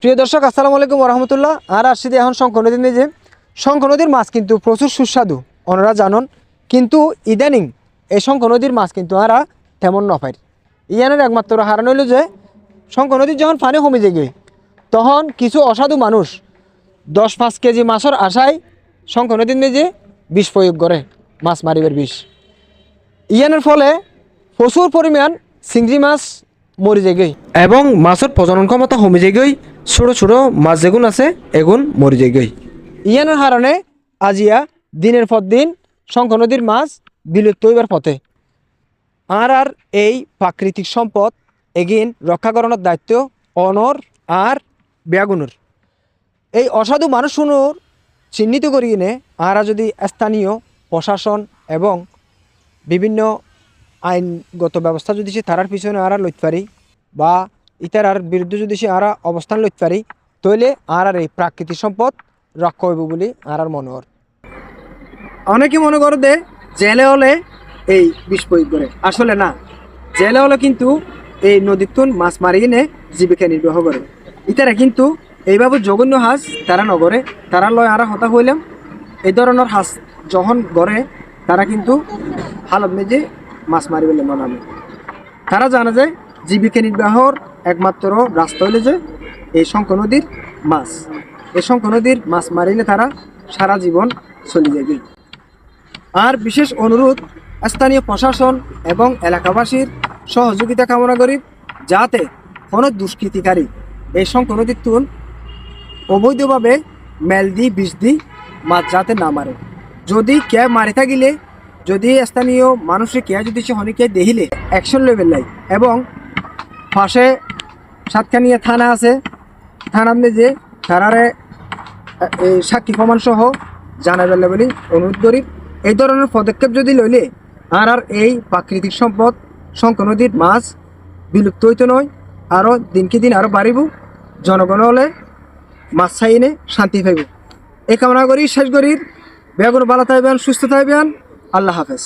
প্রিয় দর্শক আসসালামু আলাইকুম রহমতুল্লাহ। আর আসছি এখন শঙ্খ নদীর নিয়ে যে শঙ্খ নদীর মাছ কিন্তু প্রচুর সুস্বাদু ওনারা জানন, কিন্তু ইদানিং এই শঙ্খ নদীর মাছ কিন্তু আরা তেমন নপাই। ইয়ানের একমাত্র হারান হইল যে শঙ্খ নদীর যখন পানি কমে যাবে তখন কিছু অসাধু মানুষ 10-5 কেজি মাছের আশায় শঙ্খ নদীর নিয়ে বিষ প্রয়োগ করে, মাছ মারিবার বিষ। ইয়ানের ফলে প্রচুর পরিমাণ চিংড়ি মাছ মরি যায়গৈ এবং মাছের প্রজনন ক্ষমতা কমে যায়গৈ। ছোটো ছোটো মাছ যেগুন আছে এগুন মরি যায়গৈ। ইয়ানের কারণে আজিয়া দিনের পর দিন শঙ্খ নদীর মাছ বিলুপ্ত হইবার পথে। আর এই প্রাকৃতিক সম্পদ এগিন রক্ষা করানোর দায়িত্ব অনর আর বেগুনের। এই অসাধু মানুষগুলোর চিহ্নিত করি কিনে আরা যদি স্থানীয় প্রশাসন এবং বিভিন্ন আইনগত ব্যবস্থা যদি সে তারার পিছনে আরা লইতে পারি বা ইতারার বিরুদ্ধে যদি সে আরা অবস্থান লইতে পারি, তাহলে আর এই প্রাকৃতিক সম্পদ রক্ষা হইব বলে আর মনে হয়। অনেকে মনে করে দে জেলে হলে এই বিষ প্রয়োগ করে, আসলে না। জেলে হলে কিন্তু এই নদীর তুন মাছ মারি কিনে জীবিকা নির্বাহ করে। ইতারা কিন্তু এইভাবে জঘন্য হাঁস তারা নগরে, তারা লয় আরা হতা হইলাম এই ধরনের হাঁস যখন গড়ে তারা কিন্তু হালত মেজে মাছ মারি বলে মনে। তারা জানে যে জীবিকা নির্বাহর একমাত্র রাস্তা হইলে যে এই শঙ্খ নদীর মাছ। এই শঙ্খ নদীর মাছ মারিলে তারা সারা জীবন চলে যাবে। আর বিশেষ অনুরোধ স্থানীয় প্রশাসন এবং এলাকাবাসীর সহযোগিতা কামনা করি, যাতে কোনো দুষ্কৃতিকারী এই শঙ্খ নদীর তুন অবৈধভাবে মেল দি বিষ দি মাছ যাতে না মারে। যদি কে মারি থাকিলে, যদি স্থানীয় মানুষের কে যদি সে হনিকে দেখিলে অ্যাকশন লেভেল নাই এবং পাশে সাতকানিয়া থানা আছে, থানার যে তারারে সাক্ষী প্রমাণ সহ জানাবেন বলে অনুরোধ করি। এই ধরনের পদক্ষেপ যদি লইলে আর এই প্রাকৃতিক সম্পদ শঙ্খ নদীর মাছ বিলুপ্ত হইতে নয়, আরও দিনকে দিন আরও বাড়িব। জনগণ হলে মাছ চাইনে শান্তি পাইব। এই কামনা করি শেষ করি। বেগুন ভালো থাকবেন, সুস্থ থাকবেন। আল্লাহ হাফেজ।